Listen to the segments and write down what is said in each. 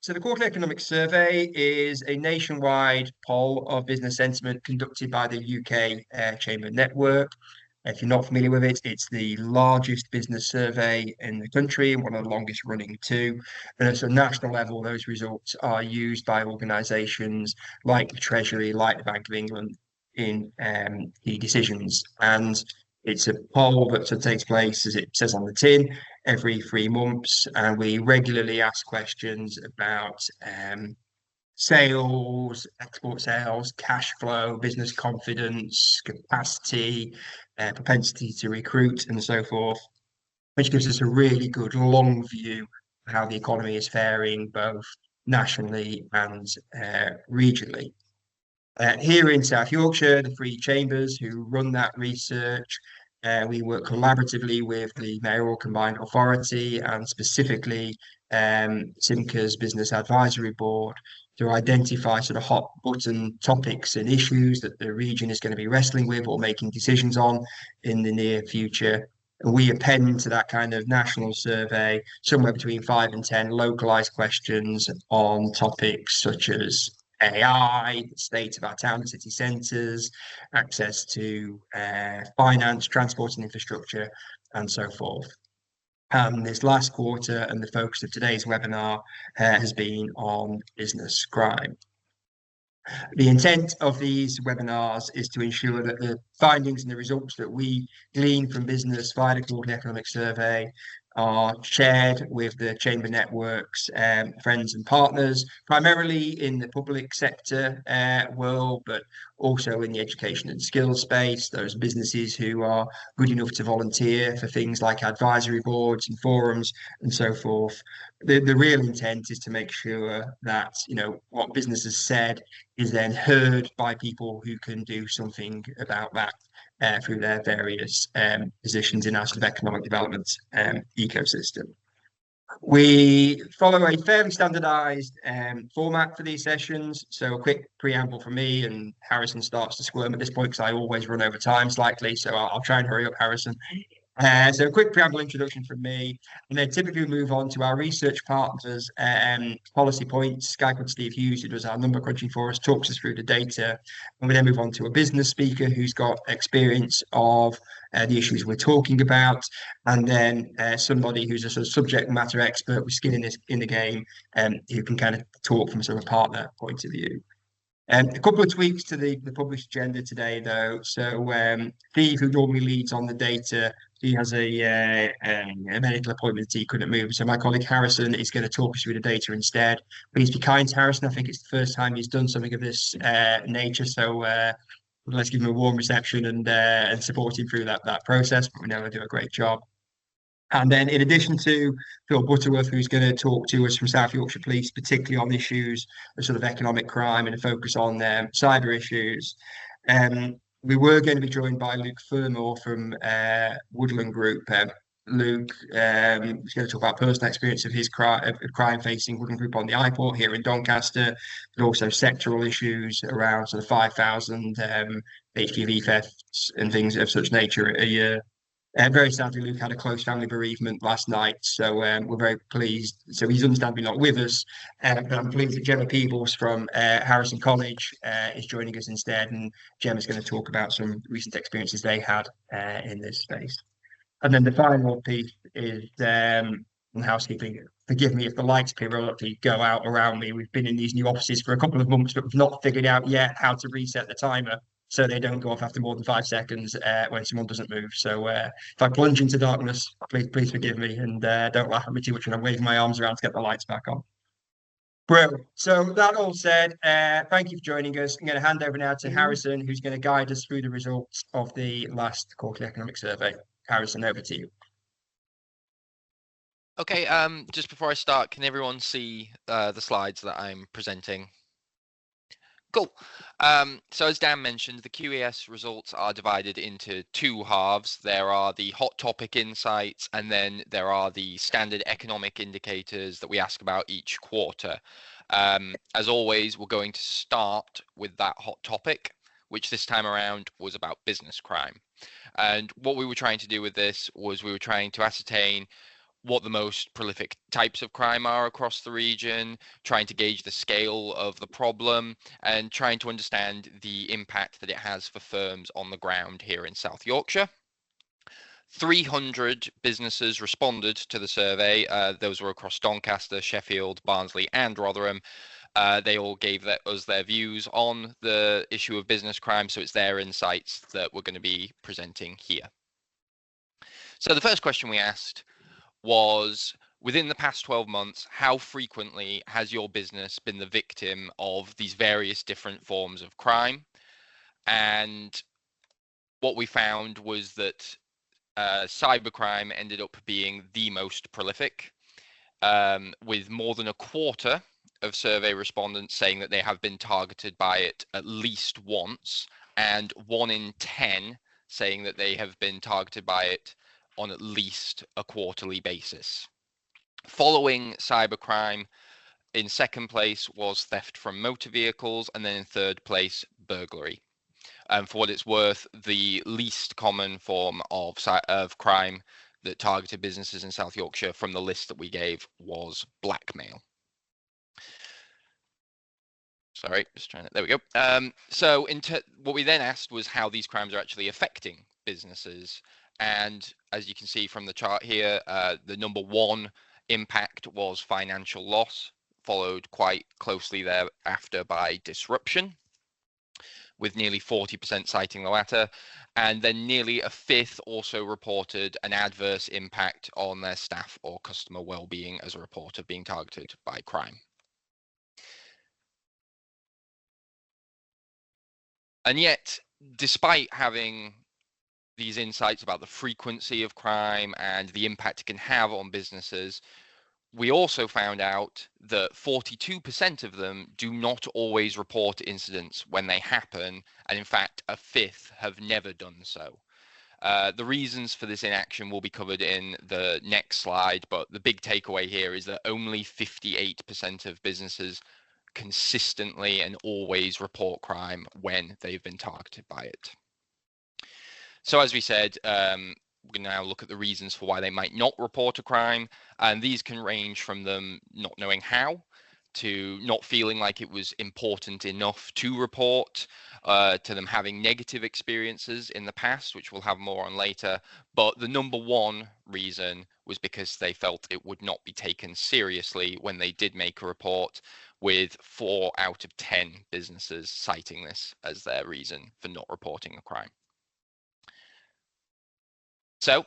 So the Quarterly Economic Survey is a nationwide poll of business sentiment conducted by the UK Chamber Network. If you're not familiar with it, it's the largest business survey in the country and one of the longest running too. And at a national level, those results are used by organisations like the Treasury, like the Bank of England in key decisions. And it's a poll that takes place, as it says on the tin, every 3 months, and we regularly ask questions about sales, export sales, cash flow, business confidence, capacity, propensity to recruit, and so forth, which gives us a really good long view of how the economy is faring both nationally and regionally. Here in South Yorkshire, the three chambers who run that research, we work collaboratively with the Mayoral Combined Authority and specifically Simca's Business Advisory Board to identify sort of hot button topics and issues that the region is going to be wrestling with or making decisions on in the near future. And we append to that kind of national survey somewhere between 5 and 10 localized questions on topics such as AI, the state of our town and city centres, access to finance, transport and infrastructure, and so forth. This last quarter and the focus of today's webinar has been on business crime. The intent of these webinars is to ensure that the findings and the results that we glean from business via the Quarterly Economic Survey are shared with the Chamber networks, friends and partners, primarily in the public sector world, but also in the education and skills space, those businesses who are good enough to volunteer for things like advisory boards and forums and so forth. The real intent is to make sure that, you know, what business has said is then heard by people who can do something about that through their various positions in our sort of economic development ecosystem. We follow a fairly standardized format for these sessions. So a quick preamble from me, and Harrison starts to squirm at this point because I always run over time slightly. So I'll try and hurry up, Harrison. So a quick preamble introduction from me, and then typically we move on to our research partners, policy points. A guy called Steve Hughes, who does our number crunching for us, talks us through the data, and we then move on to a business speaker who's got experience of the issues we're talking about, and then somebody who's a sort of subject matter expert with skin in the game, who can kind of talk from sort of a partner point of view. A couple of tweaks to the published agenda today, though. So Steve, who normally leads on the data, he has a medical appointment that he couldn't move. So my colleague Harrison is going to talk us through the data instead. Please be kind to Harrison. I think it's the first time he's done something of this nature. So let's give him a warm reception and support him through that process. But we know he'll do a great job. And then in addition to Phil Butterworth, who's going to talk to us from South Yorkshire Police, particularly on issues of sort of economic crime and a focus on cyber issues. We were going to be joined by Luke Fermor from Woodland Group. Luke is going to talk about personal experience of his crime facing Woodland Group on the iPort here in Doncaster, but also sectoral issues around sort of 5,000 HGV thefts and things of such nature a year. Very sadly, Luke had a close family bereavement last night, so we're very pleased. So he's understandably not with us, but I'm pleased that Gemma Peebles from Harrison College is joining us instead, and Gemma's going to talk about some recent experiences they had in this space. And then the final piece is housekeeping. Forgive me if the lights periodically go out around me. We've been in these new offices for a couple of months, but we've not figured out yet how to reset the timer so they don't go off after more than 5 seconds when someone doesn't move. So if I plunge into darkness, please forgive me, and don't laugh at me too much when I'm waving my arms around to get the lights back on. Brilliant. So that all said, thank you for joining us. I'm going to hand over now to Harrison, who's going to guide us through the results of the last Quarterly Economic Survey. Harrison, over to you. Okay, just before I start, can everyone see the slides that I'm presenting? Cool. So as Dan mentioned, the QES results are divided into 2 halves. There are the hot topic insights, and then there are the standard economic indicators that we ask about each quarter. As always, we're going to start with that hot topic, which this time around was about business crime. And what we were trying to do with this was we were trying to ascertain what the most prolific types of crime are across the region, trying to gauge the scale of the problem, and trying to understand the impact that it has for firms on the ground here in South Yorkshire. 300 businesses responded to the survey. Those were across Doncaster, Sheffield, Barnsley, and Rotherham. They all gave us their views on the issue of business crime, so it's their insights that we're going to be presenting here. So the first question we asked was, within the past 12 months, how frequently has your business been the victim of these various different forms of crime? And what we found was that cybercrime ended up being the most prolific, with more than a quarter of survey respondents saying that they have been targeted by it at least once, and 1 in 10 saying that they have been targeted by it on at least a quarterly basis. Following cybercrime, in second place was theft from motor vehicles, and then in third place, burglary. For what it's worth, the least common form of crime that targeted businesses in South Yorkshire from the list that we gave was blackmail. Sorry, just trying to, there we go. So what we then asked was how these crimes are actually affecting businesses. And as you can see from the chart here, the number one impact was financial loss, followed quite closely thereafter by disruption, with nearly 40% citing the latter. And then nearly a fifth also reported an adverse impact on their staff or customer well-being as a report of being targeted by crime. And yet, despite having these insights about the frequency of crime and the impact it can have on businesses, we also found out that 42% of them do not always report incidents when they happen, and in fact, a fifth have never done so. The reasons for this inaction will be covered in the next slide, but the big takeaway here is that only 58% of businesses consistently and always report crime when they've been targeted by it. So as we said, we can now look at the reasons for why they might not report a crime, and these can range from them not knowing how, to not feeling like it was important enough to report, to them having negative experiences in the past, which we'll have more on later. But the number one reason was because they felt it would not be taken seriously when they did make a report, with 4 out of 10 businesses citing this as their reason for not reporting a crime. So,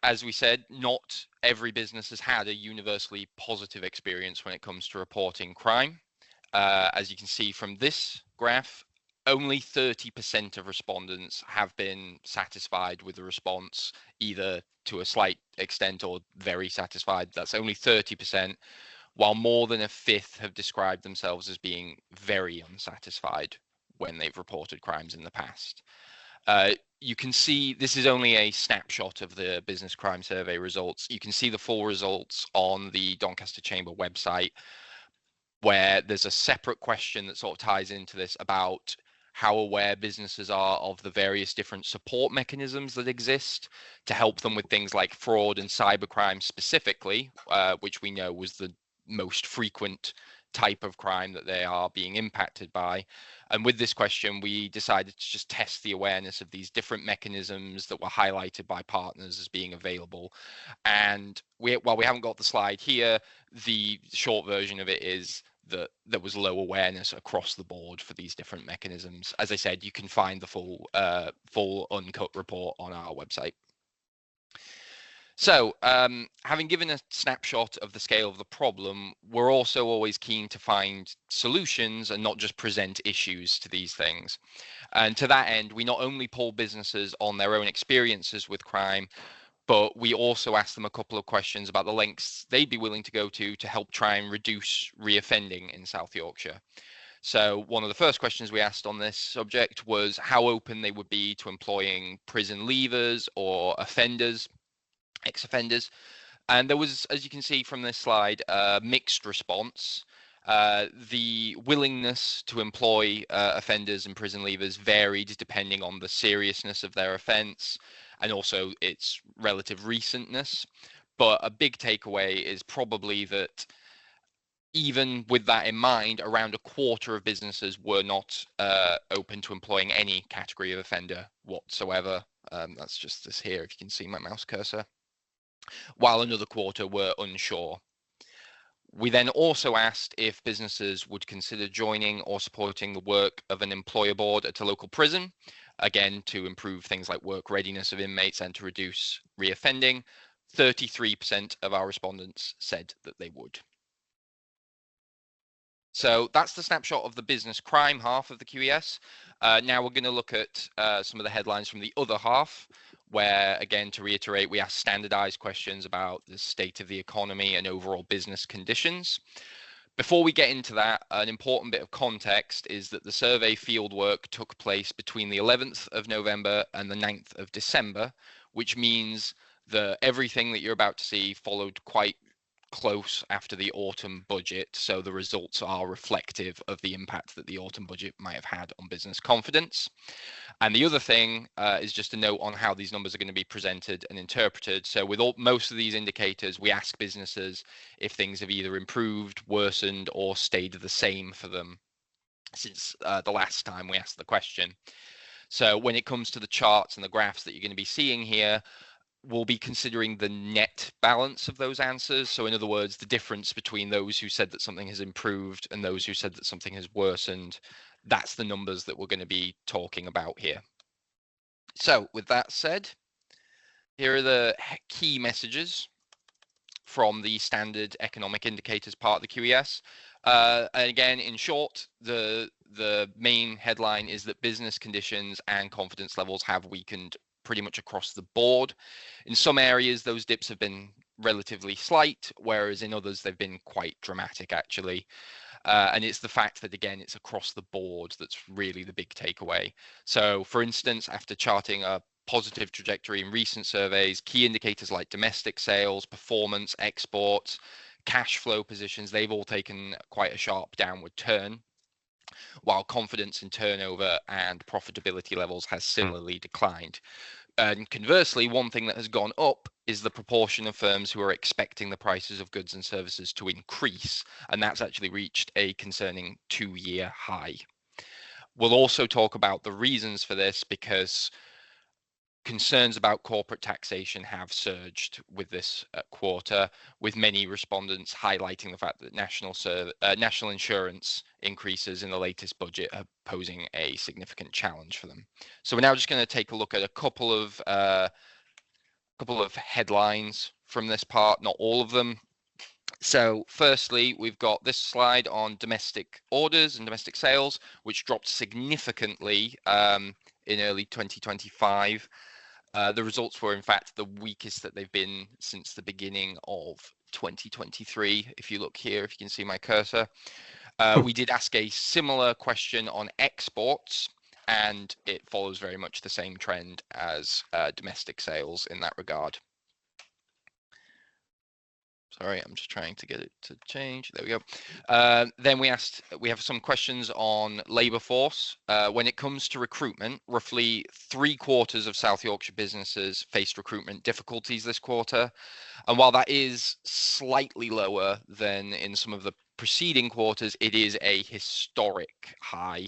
as we said, not every business has had a universally positive experience when it comes to reporting crime. As you can see from this graph, only 30% of respondents have been satisfied with the response, either to a slight extent or very satisfied. That's only 30%, while more than a fifth have described themselves as being very unsatisfied when they've reported crimes in the past. You can see this is only a snapshot of the business crime survey results. You can see the full results on the Doncaster Chamber website, where there's a separate question that sort of ties into this about how aware businesses are of the various different support mechanisms that exist to help them with things like fraud and cybercrime specifically, which we know was the most frequent type of crime that they are being impacted by. And with this question, we decided to just test the awareness of these different mechanisms that were highlighted by partners as being available. And while we haven't got the slide here, the short version of it is that there was low awareness across the board for these different mechanisms. As I said, you can find the full uncut report on our website. So, having given a snapshot of the scale of the problem, we're also always keen to find solutions and not just present issues to these things. And to that end, we not only poll businesses on their own experiences with crime, but we also ask them a couple of questions about the lengths they'd be willing to go to help try and reduce reoffending in South Yorkshire. So one of the first questions we asked on this subject was how open they would be to employing prison leavers or offenders, ex-offenders. And there was, as you can see from this slide, a mixed response. The willingness to employ offenders and prison leavers varied depending on the seriousness of their offence and also its relative recentness. But a big takeaway is probably that even with that in mind, around a quarter of businesses were not open to employing any category of offender whatsoever. That's just this here, if you can see my mouse cursor. While another quarter were unsure. We then also asked if businesses would consider joining or supporting the work of an employer board at a local prison, again, to improve things like work readiness of inmates and to reduce reoffending. 33% of our respondents said that they would. So that's the snapshot of the business crime half of the QES. Now we're going to look at some of the headlines from the other half, where, again, to reiterate, we ask standardized questions about the state of the economy and overall business conditions. Before we get into that, an important bit of context is that the survey fieldwork took place between the 11th of November and the 9th of December, which means that everything that you're about to see followed quite close after the autumn budget, so the results are reflective of the impact that the autumn budget might have had on business confidence. And the other thing is just a note on how these numbers are going to be presented and interpreted. So with most of these indicators, we ask businesses if things have either improved, worsened, or stayed the same for them since the last time we asked the question. So when it comes to the charts and the graphs that you're going to be seeing here, we'll be considering the net balance of those answers. So in other words, the difference between those who said that something has improved and those who said that something has worsened. That's the numbers that we're going to be talking about here. So with that said, here are the key messages from the standard economic indicators part of the QES. And again, in short, the main headline is that business conditions and confidence levels have weakened pretty much across the board. In some areas, those dips have been relatively slight, whereas in others, they've been quite dramatic, actually. And it's the fact that, again, it's across the board that's really the big takeaway. So, for instance, after charting a positive trajectory in recent surveys, key indicators like domestic sales, performance, exports, cash flow positions, they've all taken quite a sharp downward turn, while confidence in turnover and profitability levels has similarly declined. And conversely, one thing that has gone up is the proportion of firms who are expecting the prices of goods and services to increase, and that's actually reached a concerning 2-year high. We'll also talk about the reasons for this, because concerns about corporate taxation have surged with this quarter, with many respondents highlighting the fact that national insurance increases in the latest budget are posing a significant challenge for them. So we're now just going to take a look at a couple of headlines from this part, not all of them. So firstly, we've got this slide on domestic orders and domestic sales, which dropped significantly in early 2025. The results were, in fact, the weakest that they've been since the beginning of 2023. If you look here, if you can see my cursor, we did ask a similar question on exports, and it follows very much the same trend as domestic sales in that regard. Sorry, I'm just trying to get it to change. There we go. Then we have some questions on labour force. When it comes to recruitment, roughly 3/4 of South Yorkshire businesses faced recruitment difficulties this quarter. And while that is slightly lower than in some of the preceding quarters, it is a historic high.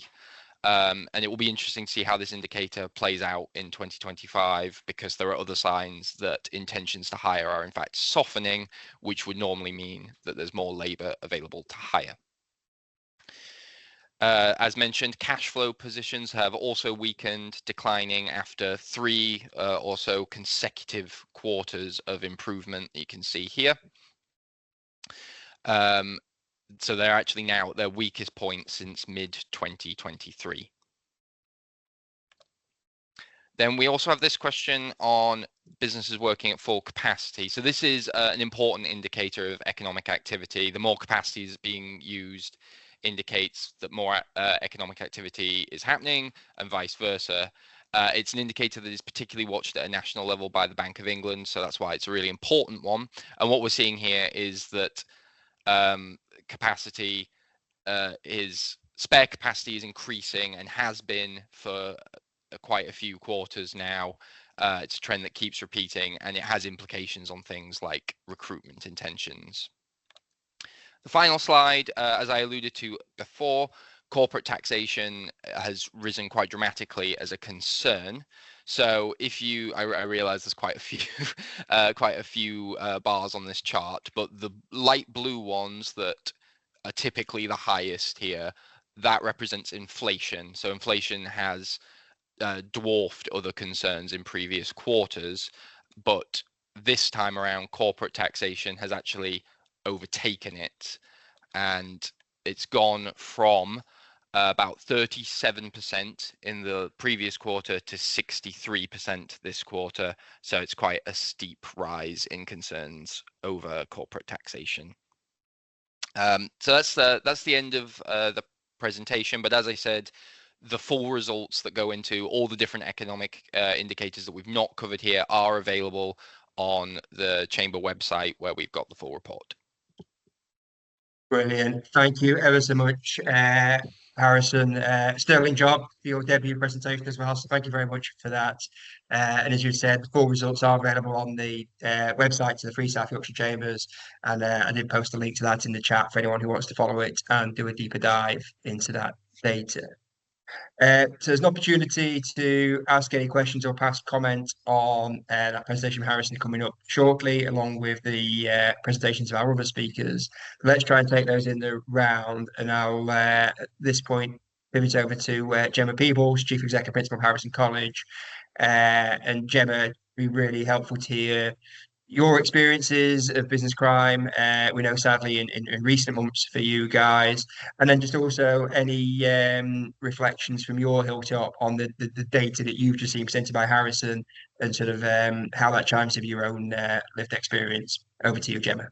And it will be interesting to see how this indicator plays out in 2025, because there are other signs that intentions to hire are in fact softening, which would normally mean that there's more labour available to hire. As mentioned, cash flow positions have also weakened, declining after 3 or so consecutive quarters of improvement that you can see here. So they're actually now at their weakest point since mid-2023. Then we also have this question on businesses working at full capacity. So this is an important indicator of economic activity. The more capacity is being used indicates that more economic activity is happening, and vice versa. It's an indicator that is particularly watched at a national level by the Bank of England, so that's why it's a really important one. And what we're seeing here is that spare capacity is increasing and has been for quite a few quarters now, It's a trend that keeps repeating, and it has implications on things like recruitment intentions. The final slide, as I alluded to before, corporate taxation has risen quite dramatically as a concern. So if you, I realize there's quite a few, quite a few bars on this chart, but the light blue ones that are typically the highest here, that represents inflation. So inflation has dwarfed other concerns in previous quarters, but this time around, corporate taxation has actually overtaken it, and it's gone from about 37% in the previous quarter to 63% this quarter. So it's quite a steep rise in concerns over corporate taxation. So that's the end of the presentation. But as I said, the full results that go into all the different economic indicators that we've not covered here are available on the Chamber website, where we've got the full report. Brilliant. Thank you ever so much, Harrison. Sterling job for your debut presentation as well. So thank you very much for that. And as you said, the full results are available on the website to the Free South Yorkshire Chambers. And I did post a link to that in the chat for anyone who wants to follow it and do a deeper dive into that data. So there's an opportunity to ask any questions or pass comment on that presentation from Harrison coming up shortly, along with the presentations of our other speakers. Let's try and take those in the round, and I'll at this point pivot over to Gemma Peebles, Chief Executive Principal of Harrison College. And Gemma, it'd be really helpful to hear your experiences of business crime. We know sadly in recent months for you guys, and then just also any reflections from your hilltop on the data that you've just seen presented by Harrison, and sort of how that chimes with your own lived experience. Over to you, Gemma.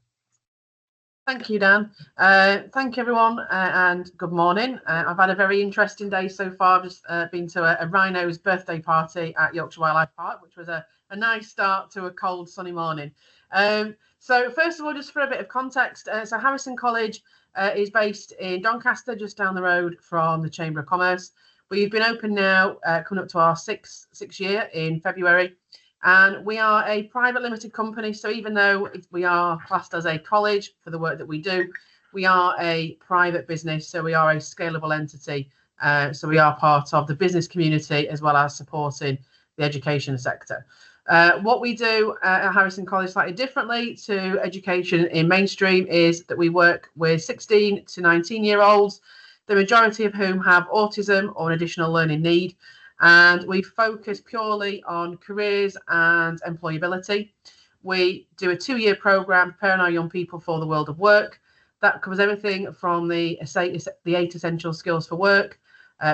Thank you, Dan. Thank you, everyone, and good morning. I've had a very interesting day so far. I've just been to a rhino's birthday party at Yorkshire Wildlife Park, which was a nice start to a cold, sunny morning. So first of all, just for a bit of context, so Harrison College is based in Doncaster, just down the road from the Chamber of Commerce. We've been open now, coming up to our sixth year in February. And we are a private limited company. So even though we are classed as a college for the work that we do, we are a private business. So we are a scalable entity. So we are part of the business community as well as supporting the education sector. What we do at Harrison College slightly differently to education in mainstream is that we work with 16 to 19-year-olds, the majority of whom have autism or an additional learning need. And we focus purely on careers and employability. We do a 2-year program preparing our young people for the world of work. That covers everything from the 8 essential skills for work.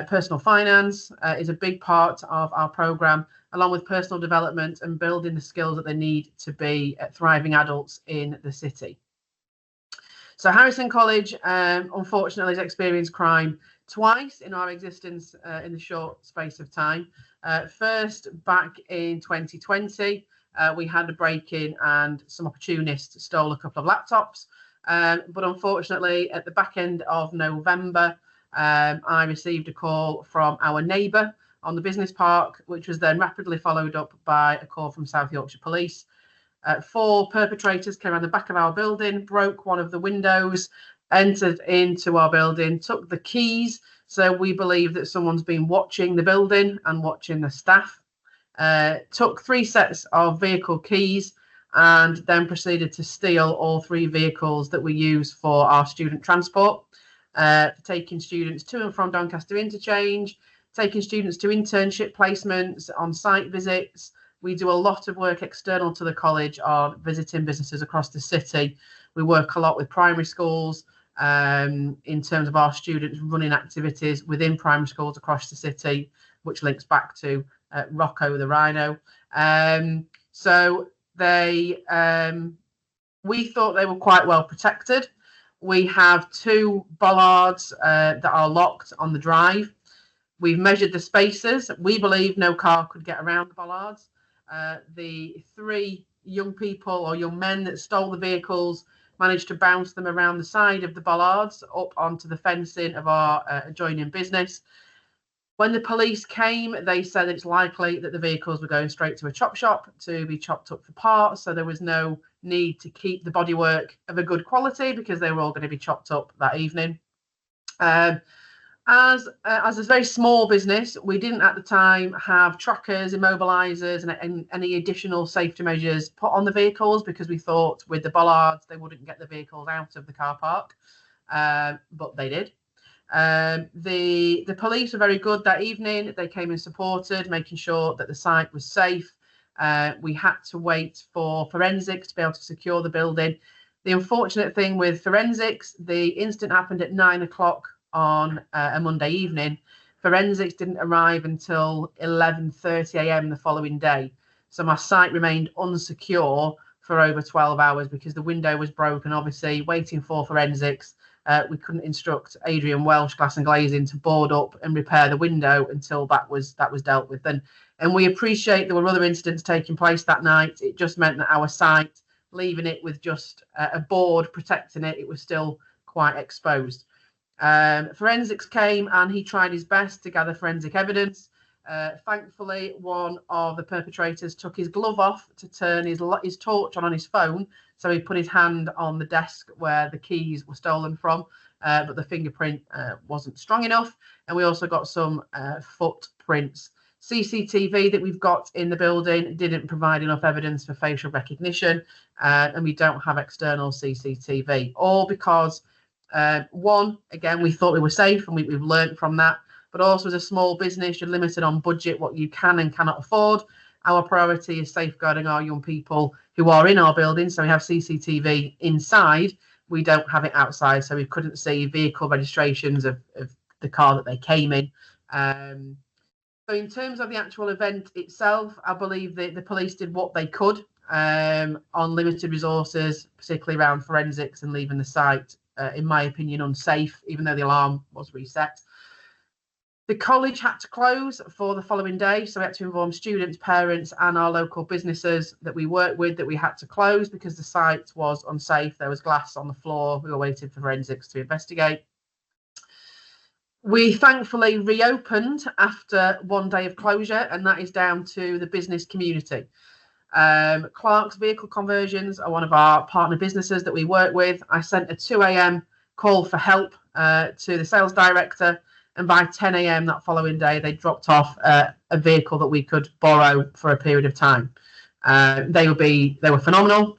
Personal finance is a big part of our program, along with personal development and building the skills that they need to be thriving adults in the city. So Harrison College, unfortunately, has experienced crime twice in our existence in the short space of time. First, back in 2020, we had a break-in and some opportunists stole a couple of laptops. But unfortunately, at the back end of November, I received a call from our neighbour on the business park, which was then rapidly followed up by a call from South Yorkshire Police. 4 perpetrators came around the back of our building, broke one of the windows, entered into our building, took the keys. So we believe that someone's been watching the building and watching the staff. Took 3 sets of vehicle keys and then proceeded to steal all 3 vehicles that we use for our student transport, taking students to and from Doncaster Interchange, taking students to internship placements, on-site visits. We do a lot of work external to the college on visiting businesses across the city. We work a lot with primary schools in terms of our students running activities within primary schools across the city, which links back to Rocco the Rhino. So they, we thought they were quite well protected. We have 2 bollards that are locked on the drive. We've measured the spaces. We believe no car could get around the bollards. The 3 young people or young men that stole the vehicles managed to bounce them around the side of the bollards up onto the fencing of our adjoining business. When the police came, they said it's likely that the vehicles were going straight to a chop shop to be chopped up for parts. So there was no need to keep the bodywork of a good quality because they were all going to be chopped up that evening. As a very small business, we didn't at the time have trackers, immobilizers, and any additional safety measures put on the vehicles because we thought with the bollards they wouldn't get the vehicles out of the car park, but they did. The police were very good that evening. They came and supported, making sure that the site was safe. We had to wait for forensics to be able to secure the building. The unfortunate thing with forensics, the incident happened at 9 o'clock on a Monday evening. Forensics didn't arrive until 11:30 a.m. the following day. So my site remained unsecure for over 12 hours because the window was broken. Obviously, waiting for forensics, we couldn't instruct Adrian Welsh Glass and Glazing to board up and repair the window until that was dealt with. And we appreciate there were other incidents taking place that night. It just meant that our site, leaving it with just a board protecting it, it was still quite exposed. Forensics came and he tried his best to gather forensic evidence. Thankfully, one of the perpetrators took his glove off to turn his torch on his phone. So he put his hand on the desk where the keys were stolen from, but the fingerprint wasn't strong enough. And we also got some footprints. CCTV that we've got in the building didn't provide enough evidence for facial recognition, and we don't have external CCTV, all because one, again, we thought we were safe and we've learned from that, but also as a small business, you're limited on budget, what you can and cannot afford. Our priority is safeguarding our young people who are in our building. So we have CCTV inside, we don't have it outside, so we couldn't see vehicle registrations of the car that they came in. So in terms of the actual event itself, I believe that the police did what they could on limited resources, particularly around forensics and leaving the site, in my opinion, unsafe, even though the alarm was reset. The college had to close for the following day, so we had to inform students, parents, and our local businesses that we work with that we had to close because the site was unsafe. There was glass on the floor. We were waiting for forensics to investigate. We thankfully reopened after one day of closure, and that is down to the business community. Clark's Vehicle Conversions are one of our partner businesses that we work with. I sent a 2 a.m. call for help to the sales director, and by 10 a.m. that following day, they dropped off a vehicle that we could borrow for a period of time. They were phenomenal.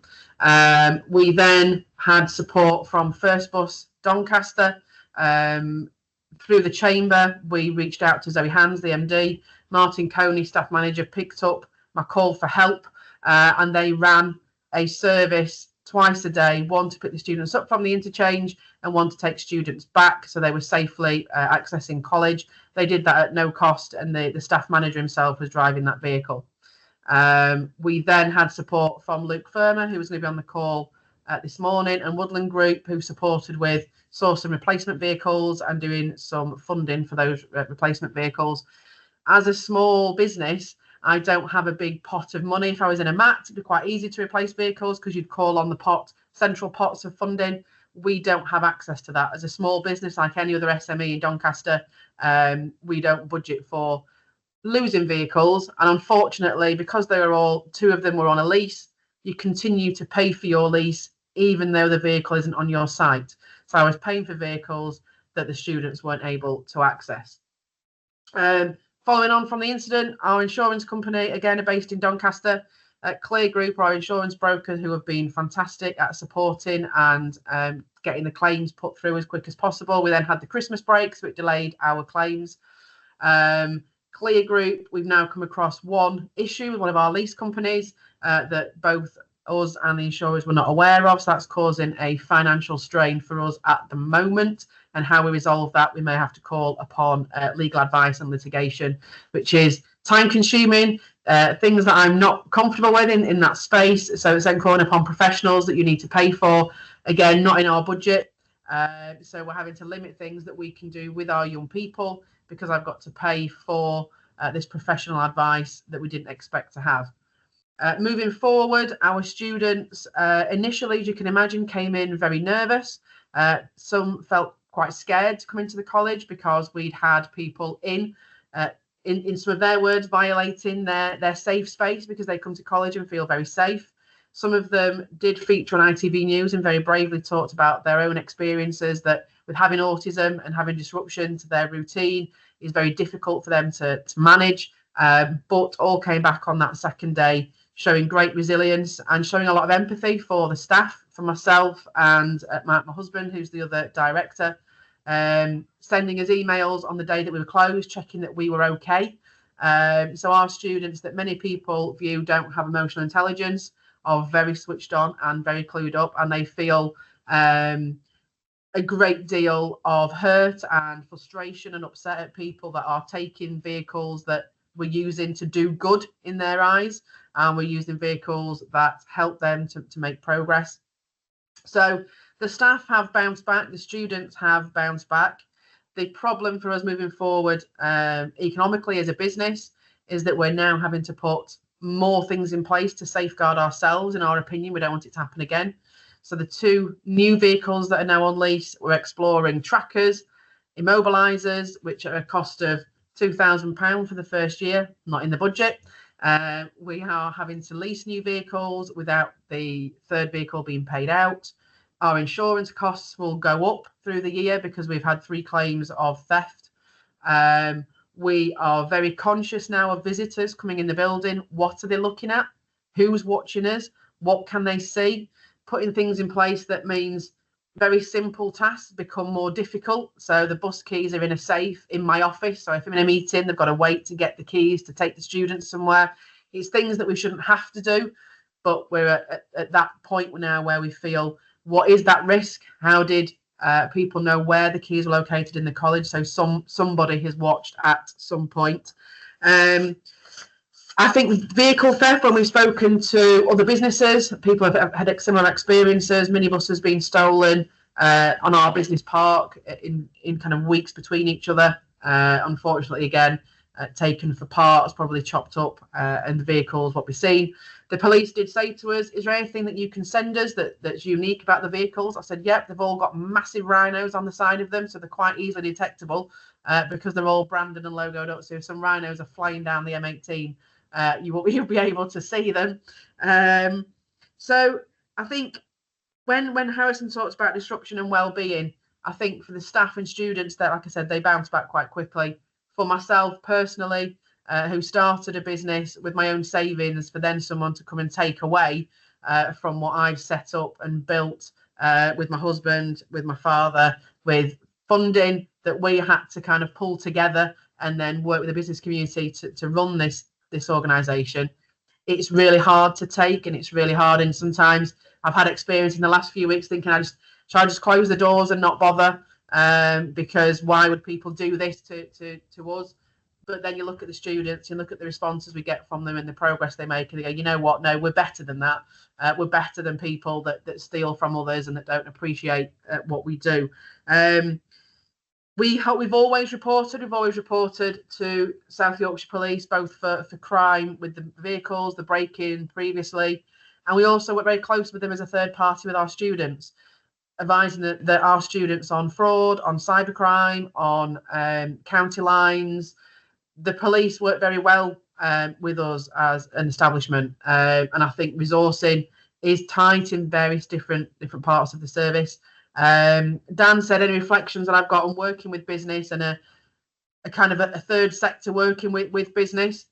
We then had support from First Bus Doncaster. Through the chamber, we reached out to Zoe Hands, the MD. Martin Coney, staff manager, picked up my call for help, and they ran a service twice a day, one to pick the students up from the interchange and one to take students back so they were safely accessing college. They did that at no cost, and the staff manager himself was driving that vehicle. We then had support from Luke Firmer, who was going to be on the call this morning, and Woodland Group, who supported with sourcing replacement vehicles and doing some funding for those replacement vehicles. As a small business, I don't have a big pot of money. If I was in a MAT, it'd be quite easy to replace vehicles because you'd call on the central pots of funding. We don't have access to that. As a small business, like any other SME in Doncaster, we don't budget for losing vehicles. And unfortunately, because two of them were on a lease, you continue to pay for your lease even though the vehicle isn't on your site. So I was paying for vehicles that the students weren't able to access. Following on from the incident, our insurance company, again, are based in Doncaster. Clear Group, our insurance broker, who have been fantastic at supporting and getting the claims put through as quick as possible. We then had the Christmas break, so it delayed our claims. Clear Group, we've now come across one issue with one of our lease companies that both us and the insurers were not aware of. So that's causing a financial strain for us at the moment. And how we resolve that, we may have to call upon legal advice and litigation, which is time consuming, things that I'm not comfortable with in that space. So it's then calling upon professionals that you need to pay for, again, not in our budget. So we're having to limit things that we can do with our young people because I've got to pay for this professional advice that we didn't expect to have. Moving forward, our students initially, as you can imagine, came in very nervous. Some felt quite scared to come into the college because we'd had people in in some of their words, violating their safe space because they come to college and feel very safe. Some of them did feature on ITV News and very bravely talked about their own experiences that with having autism and having disruption to their routine is very difficult for them to manage, but all came back on that second day showing great resilience and showing a lot of empathy for the staff, for myself and my husband, who's the other director, sending us emails on the day that we were closed, checking that we were okay. So our students that many people view don't have emotional intelligence are very switched on and very clued up, and they feel a great deal of hurt and frustration and upset at people that are taking vehicles that we're using to do good in their eyes, and we're using vehicles that help them to make progress. So the staff have bounced back, the students have bounced back. The problem for us moving forward economically as a business is that we're now having to put more things in place to safeguard ourselves. In our opinion, we don't want it to happen again. So the 2 new vehicles that are now on lease, we're exploring trackers, immobilizers, which are a cost of £2,000 for the first year, not in the budget. We are having to lease new vehicles without the 3rd vehicle being paid out. Our insurance costs will go up through the year because we've had 3 claims of theft. We are very conscious now of visitors coming in the building. What are they looking at? Who's watching us? What can they see? Putting things in place that means very simple tasks become more difficult. So the bus keys are in a safe in my office. So if I'm in a meeting, they've got to wait to get the keys to take the students somewhere. It's things that we shouldn't have to do, but we're at that point now where we feel, what is that risk? How did people know where the keys were located in the college? So somebody has watched at some point. I think vehicle theft, when we've spoken to other businesses, people have had similar experiences, minibuses being stolen on our business park in kind of weeks between each other. Unfortunately, again, taken for parts, probably chopped up, and the vehicles, what we've seen. The police did say to us, is there anything that you can send us that's unique about the vehicles? I said, yep, they've all got massive rhinos on the side of them, so they're quite easily detectable because they're all branded and logoed up. So if some rhinos are flying down the M18, you'll be able to see them. So I think when Harrison talks about disruption and well-being, I think for the staff and students that, like I said, they bounce back quite quickly. For myself personally, who started a business with my own savings, for then someone to come and take away from what I've set up and built with my husband, with my father, with funding that we had to kind of pull together and then work with the business community to run this organisation. It's really hard to take, and it's really hard. And sometimes I've had experience in the last few weeks thinking, shall I just close the doors and not bother? Because why would people do this to us? But then you look at the students, you look at the responses we get from them and the progress they make, and they go, you know what? No, we're better than that. We're better than people that steal from others and that don't appreciate what we do. We've always reported to South Yorkshire Police, both for crime with the vehicles, the break-in previously, and we also work very close with them as a third party with our students, advising that our students on fraud, on cybercrime, on county lines. The police work very well with us as an establishment, and I think resourcing is tight in various different parts of the service. Dan said, any reflections that I've got on working with business and a kind of a third sector working with business.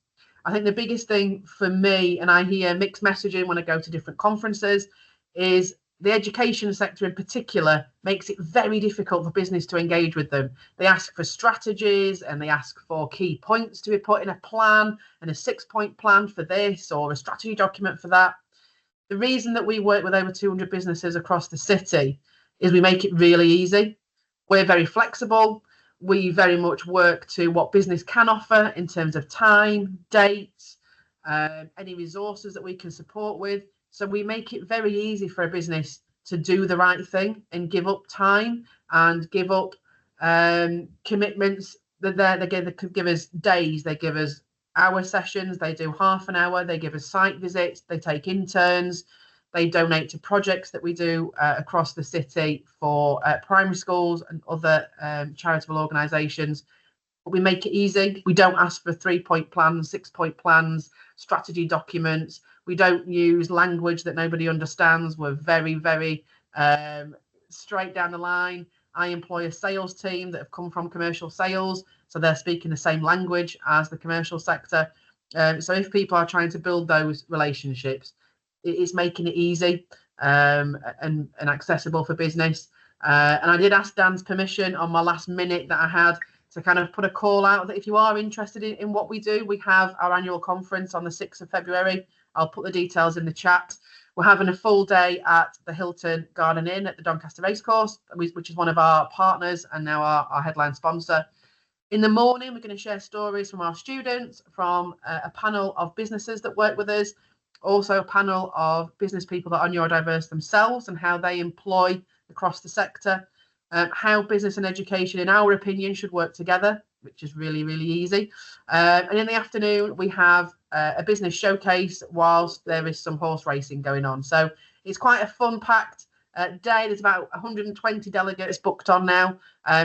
I think the biggest thing for me, and I hear mixed messaging when I go to different conferences, is the education sector in particular makes it very difficult for business to engage with them. They ask for strategies and they ask for key points to be put in a plan and a 6-point plan for this or a strategy document for that. The reason that we work with over 200 businesses across the city is we make it really easy. We're very flexible. We very much work to what business can offer in terms of time, dates, any resources that we can support with. So we make it very easy for a business to do the right thing and give up time and give up commitments. They give us days, they give us hour sessions, they do half an hour, they give us site visits, they take interns, they donate to projects that we do across the city for primary schools and other charitable organisations. But we make it easy. We don't ask for 3-point plans, 6-point plans, strategy documents. We don't use language that nobody understands. We're very, very straight down the line. I employ a sales team that have come from commercial sales, so they're speaking the same language as the commercial sector. So if people are trying to build those relationships, it's making it easy and accessible for business. And I did ask Dan's permission on my last minute that I had to kind of put a call out that if you are interested in what we do, we have our annual conference on the 6th of February. I'll put the details in the chat. We're having a full day at the Hilton Garden Inn at the Doncaster Racecourse, which is one of our partners and now our headline sponsor. In the morning, we're going to share stories from our students, from a panel of businesses that work with us, also a panel of business people that are neurodiverse themselves and how they employ across the sector, how business and education, in our opinion, should work together, which is really, really easy. And in the afternoon, we have a business showcase whilst there is some horse racing going on. So it's quite a fun-packed day. There's about 120 delegates booked on now.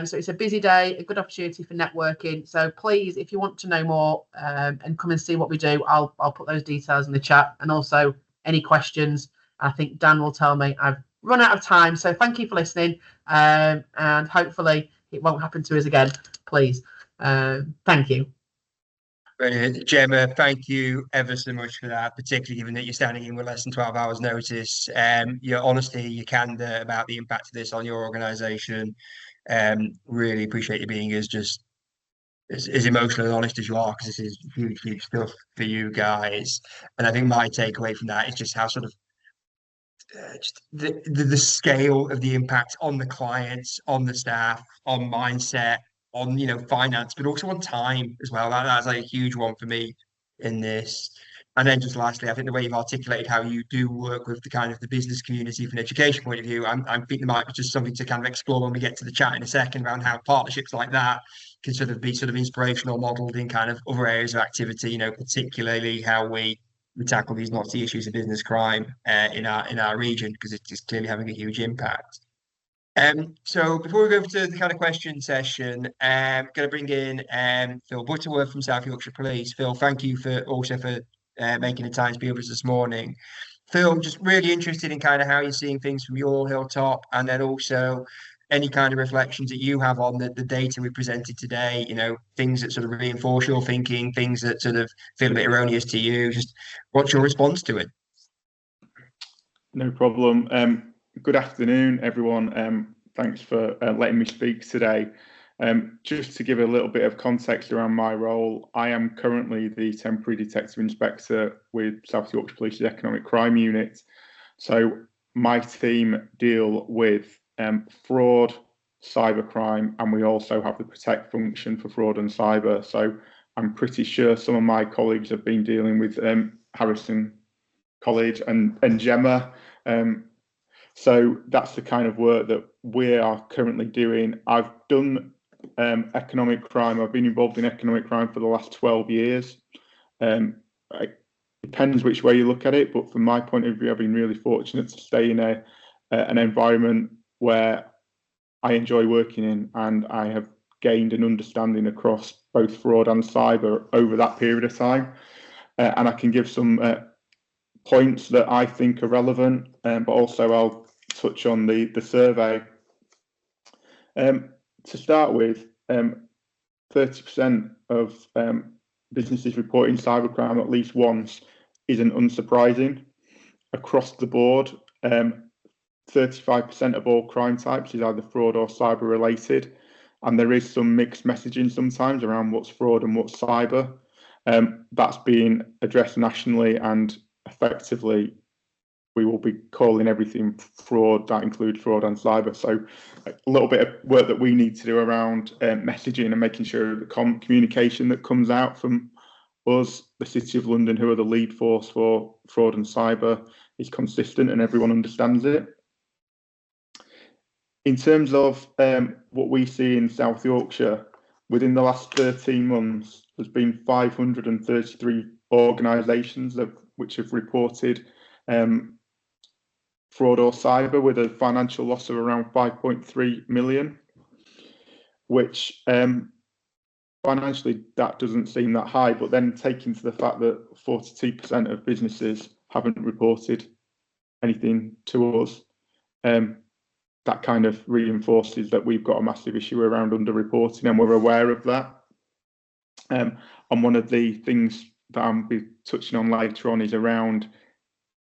So it's a busy day, a good opportunity for networking. So please, if you want to know more and come and see what we do, I'll put those details in the chat. And also any questions, I think Dan will tell me I've run out of time. So thank you for listening. And hopefully it won't happen to us again, please. Thank you. Brilliant. Gemma, thank you ever so much for that, particularly given that you're standing in with less than 12 hours notice. Your honesty, your candor about the impact of this on your organisation. Really appreciate you being as emotional and honest as you are, because this is huge, huge stuff for you guys. And I think my takeaway from that is just how sort of just the scale of the impact on the clients, on the staff, on mindset, on finance, but also on time as well. That's like a huge one for me in this. And then just lastly, I think the way you've articulated how you do work with the kind of the business community from an education point of view, I think there might be just something to kind of explore when we get to the chat in a second around how partnerships like that can sort of be sort of inspirational, modelled in kind of other areas of activity. Particularly how we tackle these knotty issues of business crime in our region, because it's clearly having a huge impact. So before we go to the kind of question session, I'm going to bring in Phil Butterworth from South Yorkshire Police. Phil, thank you for making the time to be with us this morning. Phil, just really interested in kind of how you're seeing things from your hilltop, and then also any kind of reflections that you have on the data we presented today, things that sort of reinforce your thinking, things that sort of feel a bit erroneous to you. Just what's your response to it? No problem. Good afternoon, everyone. Thanks for letting me speak today. Just to give a little bit of context around my role, I am currently the temporary detective inspector with South Yorkshire Police's Economic Crime Unit. So my team deal with fraud, cybercrime, and we also have the protect function for fraud and cyber. So I'm pretty sure some of my colleagues have been dealing with Harrison College and Gemma. So that's the kind of work that we are currently doing. I've done economic crime. I've been involved in economic crime for the last 12 years. It depends which way you look at it, but from my point of view, I've been really fortunate to stay in an environment where I enjoy working in, and I have gained an understanding across both fraud and cyber over that period of time. And I can give some points that I think are relevant, but also I'll touch on the survey. To start with, 30% of businesses reporting cybercrime at least once isn't unsurprising. Across the board, 35% of all crime types is either fraud or cyber related, and there is some mixed messaging sometimes around what's fraud and what's cyber. That's being addressed nationally, and effectively we will be calling everything fraud. That includes fraud and cyber. So a little bit of work that we need to do around messaging and making sure the communication that comes out from us, the City of London, who are the lead force for fraud and cyber, is consistent and everyone understands it. In terms of what we see in South Yorkshire, within the last 13 months, there's been 533 organisations which have reported fraud or cyber with a financial loss of around 5.3 million, which financially that doesn't seem that high, but then taking to the fact that 42% of businesses haven't reported anything to us, that kind of reinforces that we've got a massive issue around underreporting, and we're aware of that. And one of the things that I'll be touching on later on is around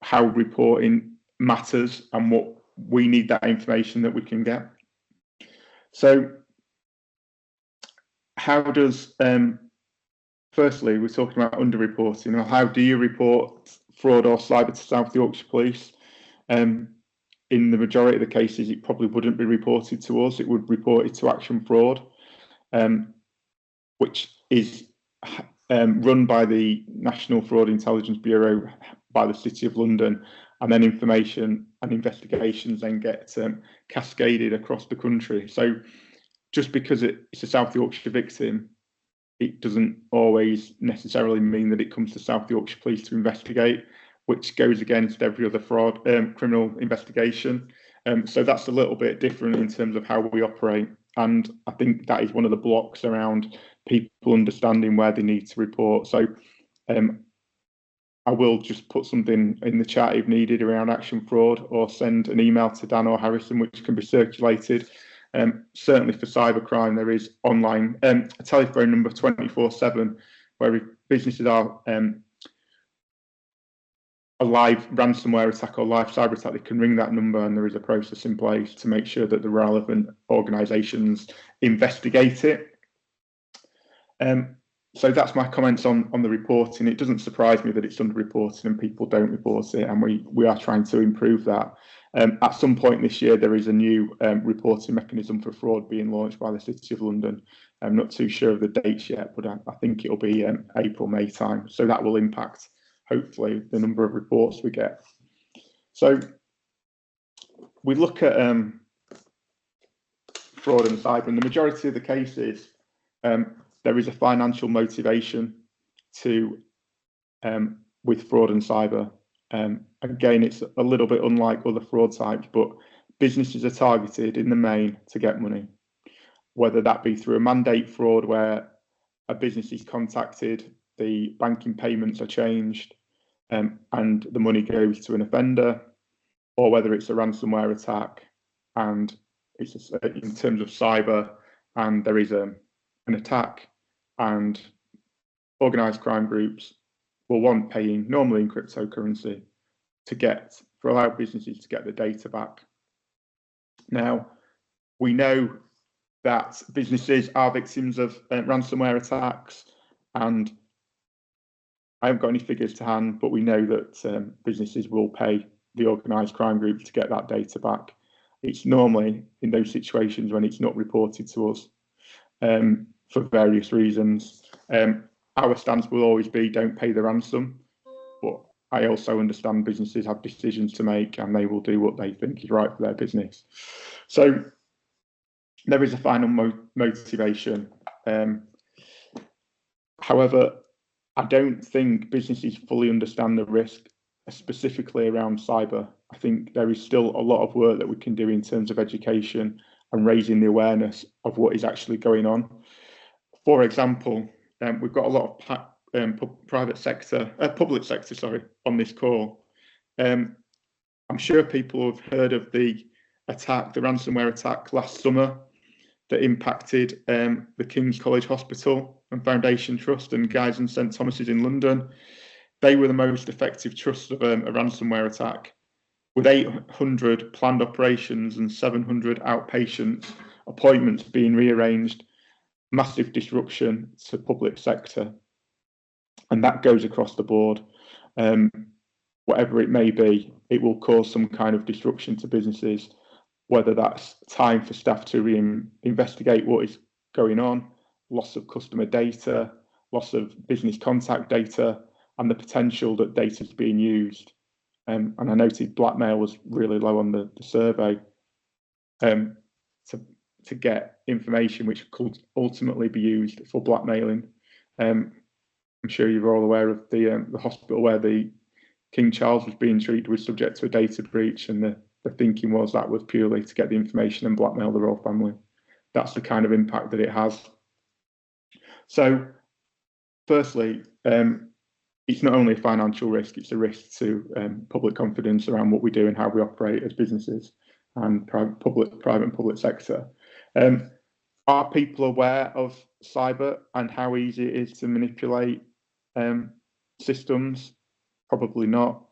how reporting matters and what we need that information that we can get. So how does, firstly, we're talking about underreporting, or how do you report fraud or cyber to South Yorkshire Police? In the majority of the cases, it probably wouldn't be reported to us. It would report it to Action Fraud, which is run by the National Fraud Intelligence Bureau by the City of London, and then information and investigations then get cascaded across the country. So just because it's a South Yorkshire victim, it doesn't always necessarily mean that it comes to South Yorkshire Police to investigate, which goes against every other fraud criminal investigation. So that's a little bit different in terms of how we operate. And I think that is one of the blocks around people understanding where they need to report. So I will just put something in the chat if needed around Action Fraud, or send an email to Dan or Harrison, which can be circulated. Certainly for cybercrime, there is online a telephone number 24/7 where if businesses are a live ransomware attack or live cyber attack, they can ring that number, and there is a process in place to make sure that the relevant organisations investigate it. So that's my comments on the reporting. It doesn't surprise me that it's underreported and people don't report it, and we are trying to improve that. At some point this year, there is a new reporting mechanism for fraud being launched by the City of London. I'm not too sure of the dates yet, but I think it'll be April, May time. So that will impact, hopefully, the number of reports we get. So we look at fraud and cyber, and the majority of the cases, there is a financial motivation to with fraud and cyber. Again, it's a little bit unlike other fraud types, but businesses are targeted in the main to get money, whether that be through a mandate fraud where a business is contacted, the banking payments are changed, and the money goes to an offender, or whether it's a ransomware attack and it's in terms of cyber, and there is an attack, and organised crime groups will want paying, normally in cryptocurrency, for allow businesses to get the data back. Now, we know that businesses are victims of ransomware attacks, and I haven't got any figures to hand, but we know that businesses will pay the organised crime groups to get that data back. It's normally in those situations when it's not reported to us for various reasons. Our stance will always be don't pay the ransom, but I also understand businesses have decisions to make and they will do what they think is right for their business. So there is a final motivation. However, I don't think businesses fully understand the risk, specifically around cyber. I think there is still a lot of work that we can do in terms of education and raising the awareness of what is actually going on. For example, we've got a lot of public sector, on this call. I'm sure people have heard of the ransomware attack last summer that impacted the King's College Hospital and Foundation Trust and Guy's and St Thomas's in London. They were the most effective trusts of a ransomware attack, with 800 planned operations and 700 outpatient appointments being rearranged. Massive disruption to public sector, and that goes across the board. Whatever it may be, it will cause some kind of disruption to businesses, whether that's time for staff to investigate what is going on, loss of customer data, loss of business contact data, and the potential that data is being used. And I noted blackmail was really low on the survey. To get information which could ultimately be used for blackmailing. I'm sure you're all aware of the hospital where the King Charles was being treated was subject to a data breach, and the thinking was that was purely to get the information and blackmail the royal family. That's the kind of impact that it has. So firstly, it's not only a financial risk, it's a risk to public confidence around what we do and how we operate as businesses and private and public sector. Are people aware of cyber and how easy it is to manipulate systems? Probably not.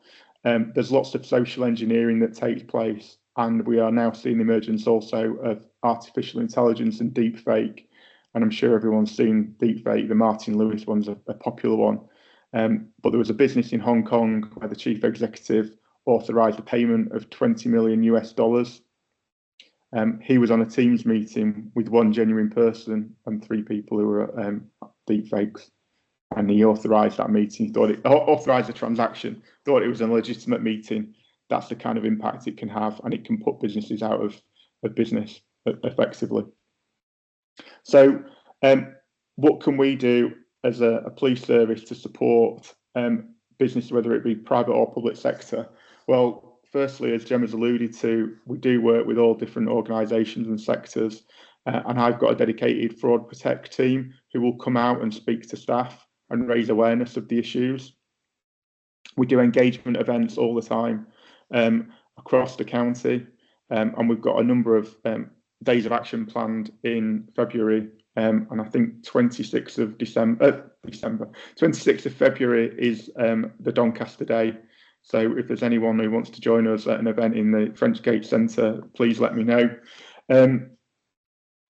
There's lots of social engineering that takes place, and we are now seeing the emergence also of artificial intelligence and deep fake. And I'm sure everyone's seen deep fake. The Martin Lewis one's a popular one. But there was a business in Hong Kong where the chief executive authorized a payment of $20 million US. He was on a Teams meeting with one genuine person and 3 people who were deep fakes. And he authorised that meeting, authorised the transaction, thought it was a legitimate meeting. That's the kind of impact it can have, and it can put businesses out of business effectively. So what can we do as a police service to support business, whether it be private or public sector? Well, firstly, as Gemma's alluded to, we do work with all different organisations and sectors, and I've got a dedicated fraud protect team who will come out and speak to staff and raise awareness of the issues. We do engagement events all the time across the county, and we've got a number of days of action planned in February, and I think 26th of February is the Doncaster Day. So if there's anyone who wants to join us at an event in the French Gate Centre, please let me know.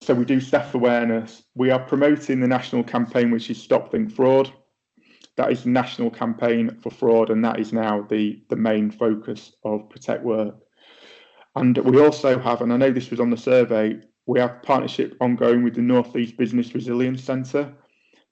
So we do staff awareness. We are promoting the national campaign, which is Stop Think Fraud. That is the national campaign for fraud, and that is now the main focus of Protect work. And we also have, and I know this was on the survey, we have partnership ongoing with the North East Business Resilience Centre.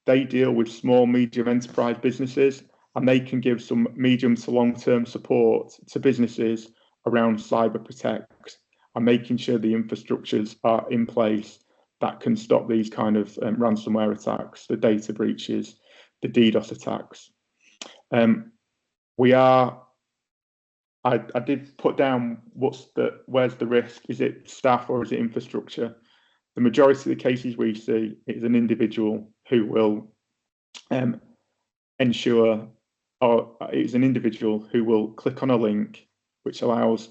They deal with small, medium enterprise businesses, and they can give some medium to long-term support to businesses around cyber protect and making sure the infrastructures are in place that can stop these kind of ransomware attacks, the data breaches, the DDoS attacks. I did put down where's the risk? Is it staff or is it infrastructure? The majority of the cases we see is an individual who will ensure, or it's an individual who will click on a link which allows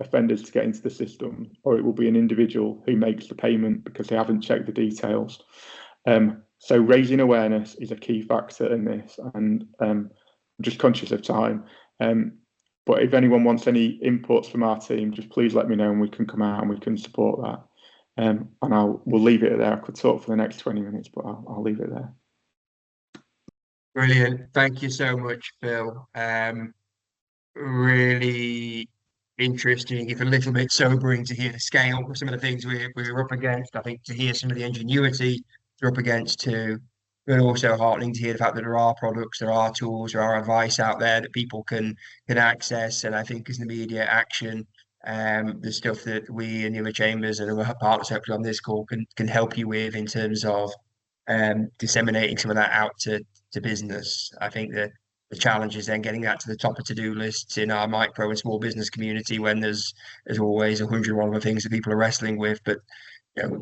offenders to get into the system, or it will be an individual who makes the payment because they haven't checked the details. So raising awareness is a key factor in this, and I'm just conscious of time. But if anyone wants any inputs from our team, just please let me know and we can come out and we can support that. And we'll leave it there. I could talk for the next 20 minutes, but I'll leave it there. Brilliant. Thank you so much, Phil. Really interesting, if a little bit sobering, to hear the scale of some of the things we're up against. I think to hear some of the ingenuity they're up against too, but also heartening to hear the fact that there are products, there are tools, there are advice out there that people can access. And I think as the media action, the stuff that we in the other chambers and other partners hopefully on this call can help you with in terms of disseminating some of that out to business. I think that the challenge is then getting that to the top of to-do lists in our micro and small business community when there's always 101 other things that people are wrestling with. But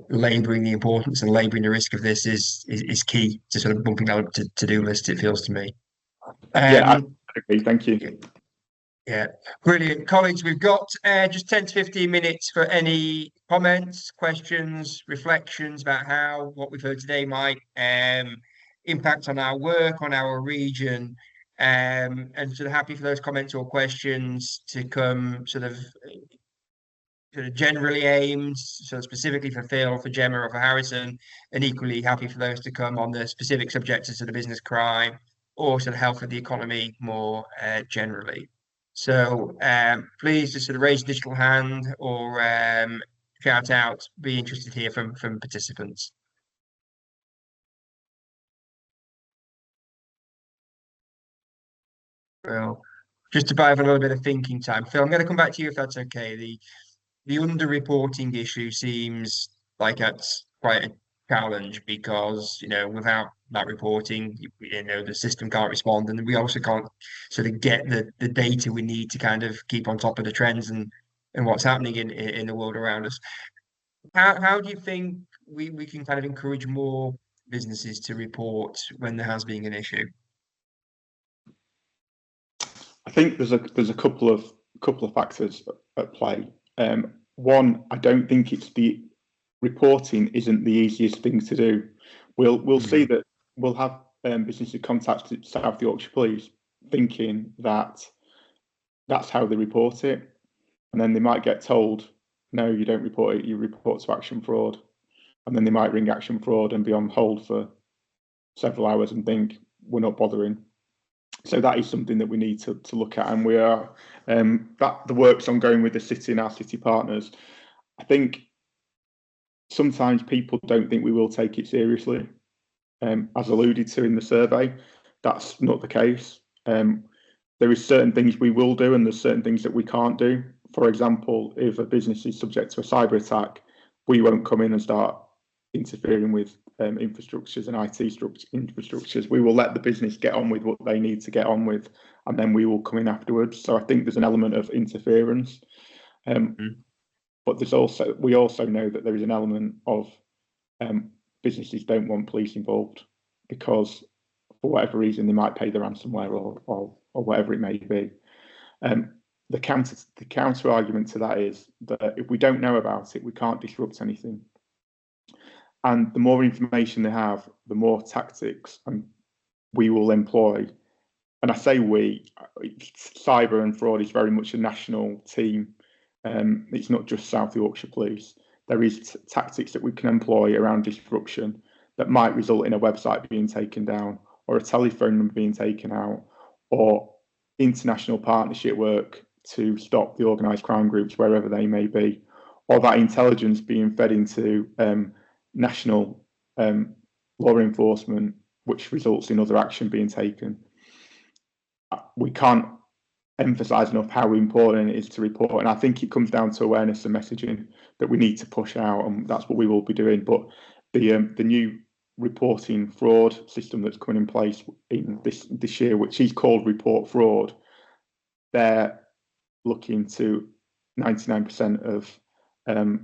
labouring the importance and labouring the risk of this is key to sort of bumping that up to-do lists, it feels to me. Yeah, okay, thank you. Yeah, brilliant. Colleagues, we've got just 10 to 15 minutes for any comments, questions, reflections about how what we've heard today might impact on our work, on our region, and sort of happy for those comments or questions to come sort of generally aimed, so specifically for Phil, for Gemma, or for Harrison, and equally happy for those to come on the specific subjects of sort of business crime or sort of health of the economy more generally. So please just sort of raise a digital hand or shout out. Be interested to hear from participants. Well, just to buy a little bit of thinking time, Phil, I'm going to come back to you if that's okay. The underreporting issue seems like that's quite a challenge because, without that reporting, the system can't respond, and we also can't sort of get the data we need to kind of keep on top of the trends and what's happening in the world around us. How do you think we can kind of encourage more businesses to report when there has been an issue? I think there's a couple of factors at play. One, I don't think it's the reporting isn't the easiest thing to do. We'll see that we'll have businesses contact South Yorkshire Police thinking that that's how they report it, and then they might get told, no, you don't report it, you report to Action Fraud, and then they might ring Action Fraud and be on hold for several hours and think we're not bothering. So that is something that we need to look at, and we are that the work's ongoing with the city and our city partners. I think sometimes people don't think we will take it seriously. As alluded to in the survey, that's not the case. There is certain things we will do and there's certain things that we can't do. For example, if a business is subject to a cyber attack, we won't come in and start interfering with infrastructures and IT infrastructures. We will let the business get on with what they need to get on with, and then we will come in afterwards. So I think there's an element of interference. But we also know that there is an element of businesses don't want police involved because for whatever reason they might pay the ransomware or whatever it may be. The counter argument to that is that if we don't know about it, we can't disrupt anything. And the more information they have, the more tactics we will employ. And I say cyber and fraud is very much a national team. It's not just South Yorkshire Police. There is tactics that we can employ around disruption that might result in a website being taken down or a telephone number being taken out or international partnership work to stop the organised crime groups wherever they may be, or that intelligence being fed into national law enforcement, which results in other action being taken. We can't emphasize enough how important it is to report, and I think it comes down to awareness and messaging that we need to push out, and that's what we will be doing. But the new reporting fraud system that's coming in place in this year, which is called Report Fraud, they're looking to 99% of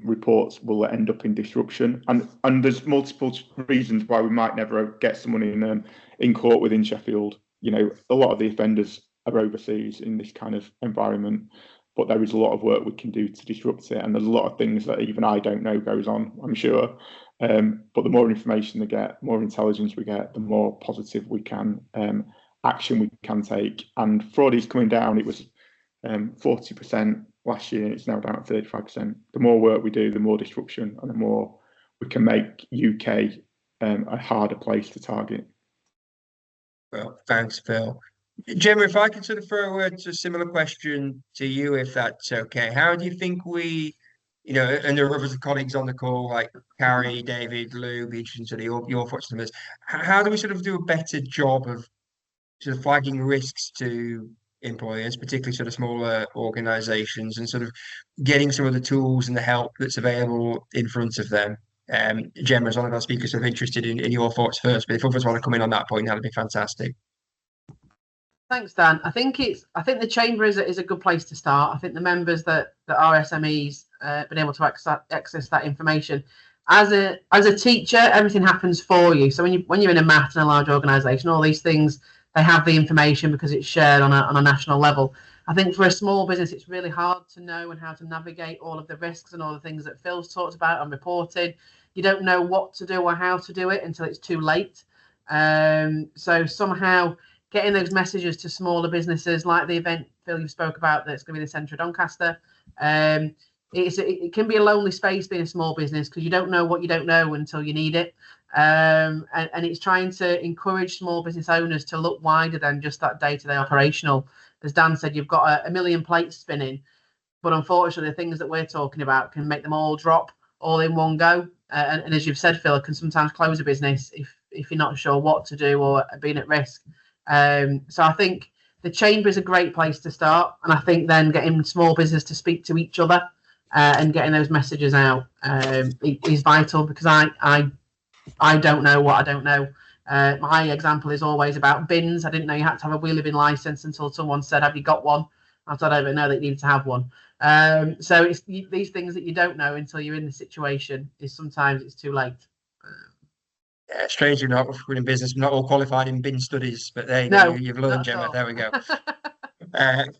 reports will end up in disruption, and there's multiple reasons why we might never get someone in court within Sheffield. You know, a lot of the offenders are overseas in this kind of environment, but there is a lot of work we can do to disrupt it, and there's a lot of things that even I don't know goes on, I'm sure. But the more information they get, more intelligence we get, the more positive we can action we can take. And fraud is coming down. It was 40% last year. It's now down at 35%. The more work we do, the more disruption, and the more we can make UK a harder place to target. Well, thanks, Phil. Gemma, if I could sort of throw a similar question to you, if that's okay. How do you think we, you know, and there are other colleagues on the call like Carrie, David, Lou, be interested in sort of your thoughts on this. How do we sort of do a better job of sort of flagging risks to employers, particularly sort of smaller organisations, and sort of getting some of the tools and the help that's available in front of them? Gemma, as one of our speakers, sort of interested in your thoughts first, but if others want to come in on that point, that'd be fantastic. Thanks, Dan. I think the chamber is a good place to start. I think the members that are SMEs been able to access that information. As a teacher, everything happens for you. So when you're in a MAT in a large organisation, all these things, they have the information because it's shared on a national level. I think for a small business, it's really hard to know and how to navigate all of the risks and all the things that Phil's talked about on reporting. You don't know what to do or how to do it until it's too late. So somehow getting those messages to smaller businesses, like the event Phil you spoke about that's going to be the centre of Doncaster. It can be a lonely space being a small business because you don't know what you don't know until you need it. And it's trying to encourage small business owners to look wider than just that day-to-day operational. As Dan said, you've got a million plates spinning, but unfortunately the things that we're talking about can make them all drop all in one go. And as you've said, Phil, it can sometimes close a business if you're not sure what to do or being at risk. So I think the chamber is a great place to start, and I think then getting small business to speak to each other and getting those messages out is vital, because I don't know what I don't know. My example is always about bins. I didn't know you had to have a wheelie bin license until someone said, "Have you got one?" I don't even know that you needed to have one. So it's these things that you don't know until you're in the situation. Sometimes it's too late. Strangely not in business, we're not all qualified in bin studies, but there you No, go, you've learned, not at Gemma. all. There we go.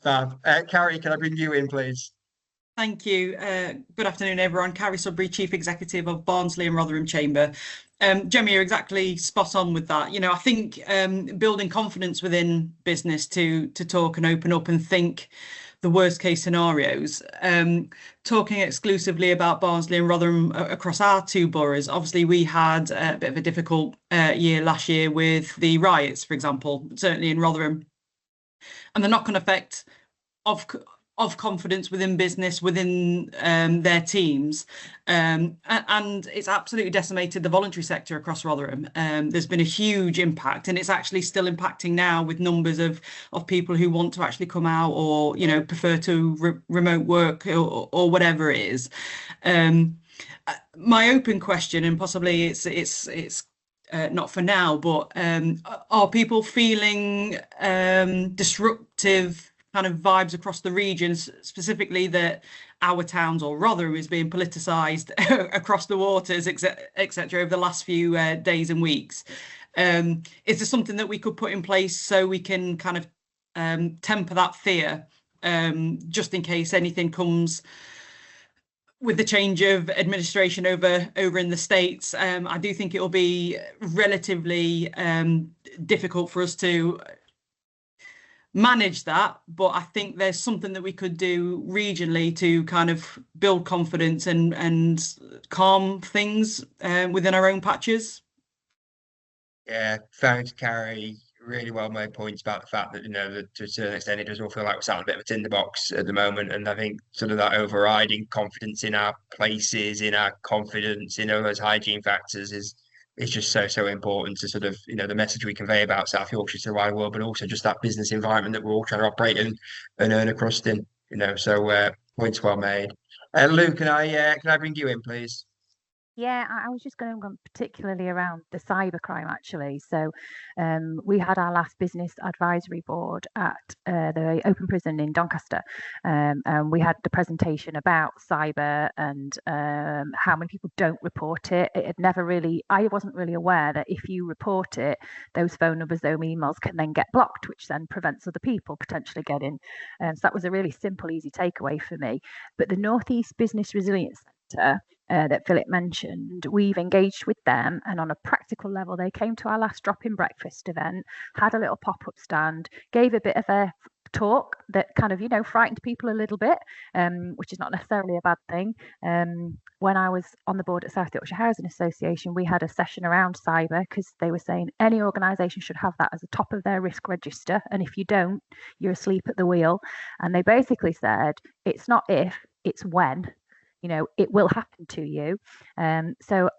Fab. Carrie, can I bring you in, please? Thank you. Good afternoon, everyone. Carrie Sudbury, Chief Executive of Barnsley and Rotherham Chamber. Gemma, you're exactly spot on with that. I think building confidence within business to talk and open up and think the worst case scenarios. Talking exclusively about Barnsley and Rotherham across our two boroughs, obviously we had a bit of a difficult year last year with the riots, for example, certainly in Rotherham, and the knock-on effect of confidence within business, within their teams, and it's absolutely decimated the voluntary sector across Rotherham. There's been a huge impact, and it's actually still impacting now with numbers of people who want to actually come out, or prefer to remote work, or whatever it is. My open question, and possibly it's not for now, but are people feeling disruptive kind of vibes across the regions, specifically that our towns, or Rotherham, is being politicised across the waters, etc., over the last few days and weeks? Is there something that we could put in place so we can kind of temper that fear, just in case anything comes with the change of administration over in the States? I do think it will be relatively difficult for us to manage that, but I think there's something that we could do regionally to kind of build confidence and calm things within our own patches. Yeah, thanks, Carrie. Really well made points about the fact that, that to a certain extent it does all feel like we're sat in a bit of a tinderbox at the moment. And I think sort of that overriding confidence in our places, in our confidence, in all those hygiene factors is just so important to sort of, the message we convey about South Yorkshire to the wider world, but also just that business environment that we're all trying to operate in and earn a crust in, so points well made. Lou, can I bring you in, please? Yeah, I was just going to go particularly around the cybercrime, actually. So we had our last business advisory board at the Open Prison in Doncaster, and we had the presentation about cyber and how many people don't report it. I wasn't really aware that if you report it, those phone numbers, those emails can then get blocked, which then prevents other people potentially getting. So that was a really simple, easy takeaway for me. But the North East Business Resilience Centre, that Philip mentioned, we've engaged with them, and on a practical level, they came to our last drop-in breakfast event, had a little pop-up stand, gave a bit of a talk that kind of frightened people a little bit, which is not necessarily a bad thing. When I was on the board at South Yorkshire Housing Association, we had a session around cyber, because they were saying any organisation should have that as the top of their risk register, and if you don't, you're asleep at the wheel. And they basically said it's not if, it's when. It will happen to you. So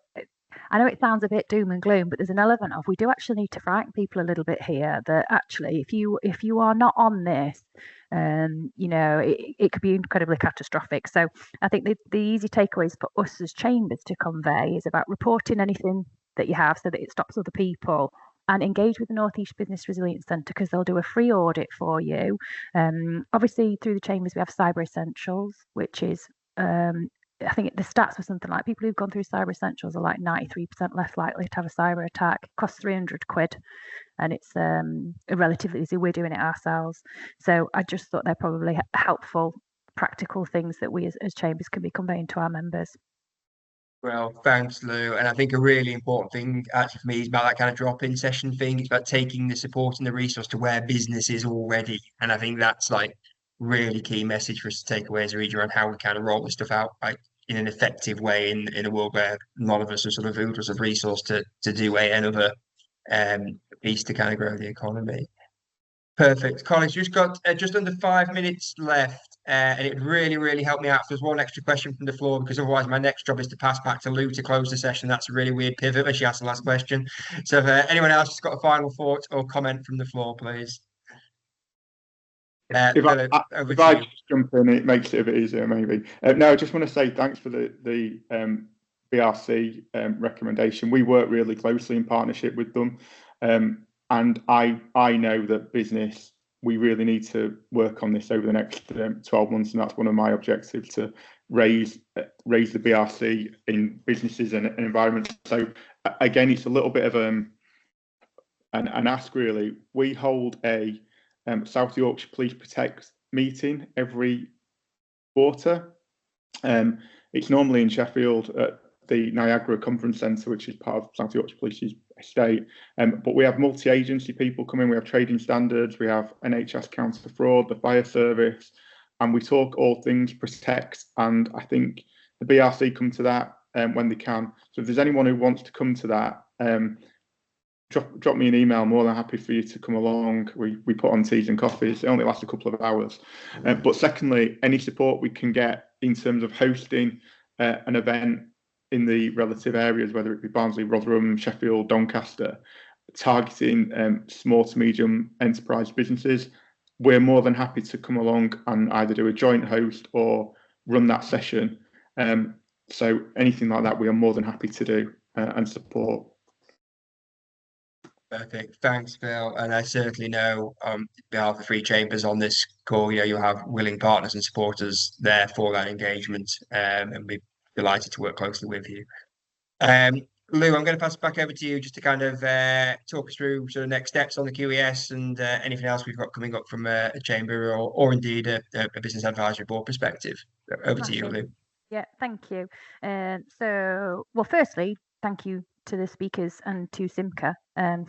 I know it sounds a bit doom and gloom, but there's an element of, we do actually need to frighten people a little bit here, that actually if you are not on this, it could be incredibly catastrophic. So I think the easy takeaways for us as chambers to convey is about reporting anything that you have so that it stops other people, and engage with the North East Business Resilience Centre, because they'll do a free audit for you. Obviously, through the chambers, we have Cyber Essentials, which is I think the stats were something like people who've gone through Cyber Essentials are like 93% less likely to have a cyber attack. It costs 300 quid, and it's relatively easy. We're doing it ourselves. So I just thought they're probably helpful, practical things that we as chambers can be conveying to our members. Well, thanks, Lou. And I think a really important thing actually for me is about that kind of drop-in session thing. It's about taking the support and the resource to where business is already. And I think that's like really key message for us to take away as a region around how we kind of roll this stuff out, like in an effective way in a world where none of us are sort of oodles of resource to do another piece to kind of grow the economy. Perfect. Collins, you've got just under 5 minutes left, and it really helped me out if there's one extra question from the floor, because otherwise my next job is to pass back to Lou to close the session. That's a really weird pivot when she asked the last question. So if anyone else has got a final thought or comment from the floor, please. If I just jump in, it makes it a bit easier, maybe. No, I just want to say thanks for the BRC recommendation. We work really closely in partnership with them, and I know that business, we really need to work on this over the next 12 months, and that's one of my objectives, to raise the BRC in businesses and environments. So again, it's a little bit of an ask really. We hold a South Yorkshire Police Protect meeting every quarter. It's normally in Sheffield at the Niagara Conference Centre, which is part of South Yorkshire Police's estate. But we have multi-agency people coming. We have trading standards, we have NHS counter fraud, the fire service, and we talk all things protect. And I think the BRC come to that when they can. So if there's anyone who wants to come to that, drop me an email. I'm more than happy for you to come along. We put on teas and coffees. It only lasts a couple of hours. But secondly, any support we can get in terms of hosting an event in the relative areas, whether it be Barnsley, Rotherham, Sheffield, Doncaster, targeting small to medium enterprise businesses, we're more than happy to come along and either do a joint host or run that session. So anything like that, we are more than happy to do and support. Perfect. Thanks, Phil. And I certainly know on behalf of Three Chambers on this call, you'll have willing partners and supporters there for that engagement, and we're delighted to work closely with you. Lou, I'm going to pass it back over to you just to kind of talk us through sort of next steps on the QES and anything else we've got coming up from a chamber or indeed a business advisory board perspective. Over to you, Lou. Yeah, thank you. So, well, firstly, thank you to the speakers and to Simca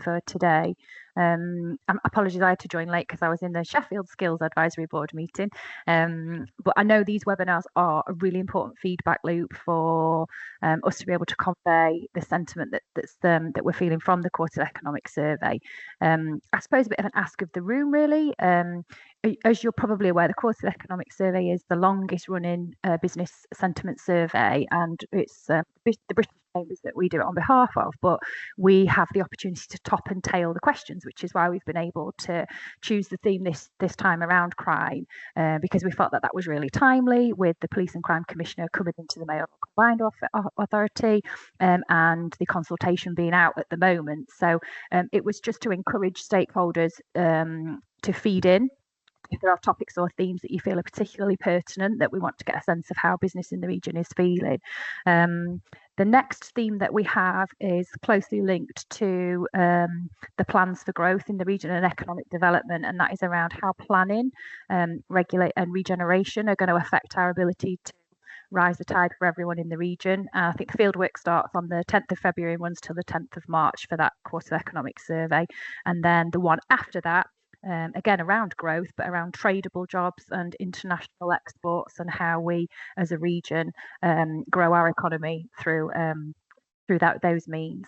for today. Apologies, I had to join late because I was in the Sheffield Skills Advisory Board meeting. But I know these webinars are a really important feedback loop for us to be able to convey the sentiment that we're feeling from the Quarterly Economic Survey. I suppose a bit of an ask of the room, really. As you're probably aware, the Quarterly Economic Survey is the longest running business sentiment survey, and it's the British Chambers that we do it on behalf of, but we have the opportunity to top and tail the questions, which is why we've been able to choose the theme this time around crime, because we felt that was really timely with the Police and Crime Commissioner coming into the Mayoral Combined Authority and the consultation being out at the moment. So it was just to encourage stakeholders to feed in if there are topics or themes that you feel are particularly pertinent, that we want to get a sense of how business in the region is feeling. The next theme that we have is closely linked to the plans for growth in the region and economic development, and that is around how planning, regulate and regeneration are going to affect our ability to rise the tide for everyone in the region. I think the fieldwork starts on the 10th of February and runs till the 10th of March for that Quarterly Economic Survey. And then the one after that, again around growth, but around tradable jobs and international exports and how we as a region grow our economy through those means.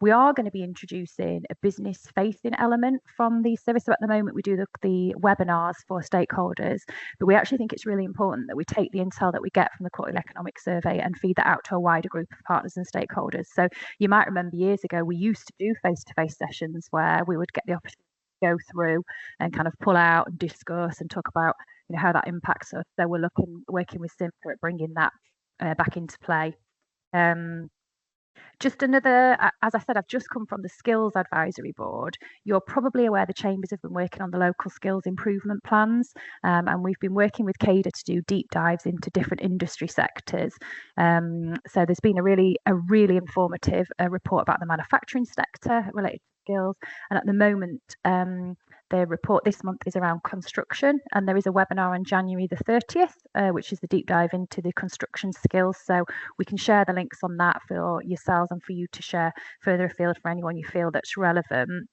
We are going to be introducing a business facing element from the service. So at the moment we do the webinars for stakeholders, but we actually think it's really important that we take the intel that we get from the Quarterly Economic Survey and feed that out to a wider group of partners and stakeholders. So you might remember years ago we used to do face-to-face sessions where we would get the opportunity to go through and kind of pull out and discuss and talk about how that impacts us. So we're working with Simca at bringing that back into play. Just another, as I said, I've just come from the Skills Advisory Board. You're probably aware the Chambers have been working on the local skills improvement plans, and we've been working with CADA to do deep dives into different industry sectors. So there's been a really informative report about the manufacturing sector related to skills, and at the moment the report this month is around construction, and there is a webinar on January the 30th, which is the deep dive into the construction skills. So we can share the links on that for yourselves and for you to share further afield for anyone you feel that's relevant.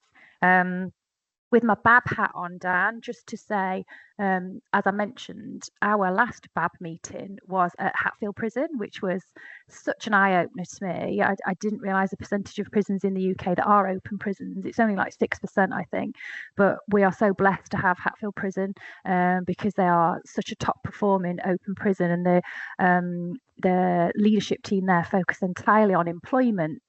With my BAB hat on, Dan, just to say, as I mentioned, our last BAB meeting was at Hatfield Prison, which was such an eye-opener to me. I didn't realise the percentage of prisons in the UK that are open prisons. It's only like 6%, I think. But we are so blessed to have Hatfield Prison because they are such a top-performing open prison, and the leadership team there focus entirely on employment.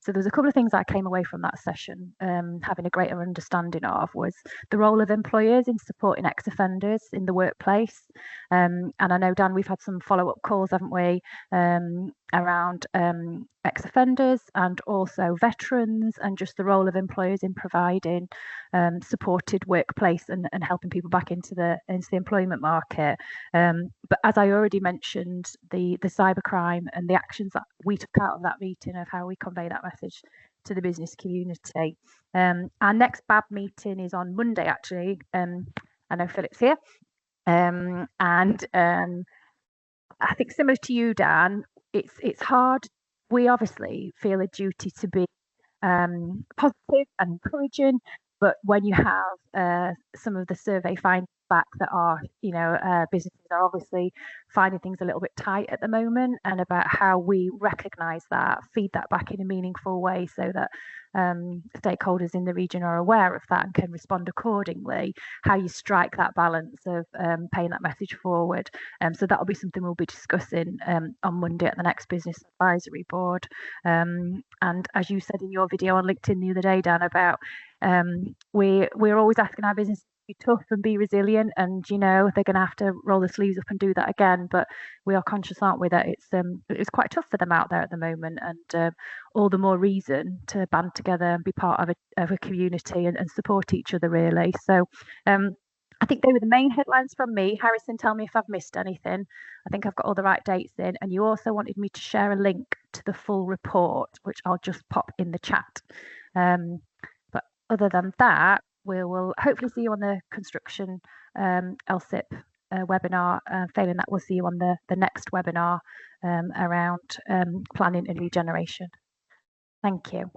So there's a couple of things I came away from that session having a greater understanding of, was the role of employers in supporting ex-offenders in the workplace. And I know, Dan, we've had some follow-up calls, haven't we, around ex-offenders and also veterans, and just the role of employers in providing supported workplace and helping people back into the employment market. But as I already mentioned, the cybercrime and the actions that we took out of that meeting of how we convey that message to the business community. Our next BAB meeting is on Monday, actually. I know Philip's here. And I think similar to you, Dan, it's hard. We obviously feel a duty to be positive and encouraging, but when you have some of the survey findings back that are, businesses are obviously finding things a little bit tight at the moment, and about how we recognise that, feed that back in a meaningful way so that stakeholders in the region are aware of that and can respond accordingly, how you strike that balance of paying that message forward. So that'll be something we'll be discussing on Monday at the next business advisory board. And as you said in your video on LinkedIn the other day, Dan, about we're always asking our business to be tough and be resilient, and they're going to have to roll their sleeves up and do that again, but we are conscious, aren't we, that it's quite tough for them out there at the moment, and all the more reason to band together and be part of a community and support each other, really. So I think they were the main headlines from me. Harrison, tell me if I've missed anything. I think I've got all the right dates in, and you also wanted me to share a link to the full report, which I'll just pop in the chat. But other than that, we will hopefully see you on the construction LSIP webinar. Failing that, we'll see you on the next webinar around planning and regeneration. Thank you.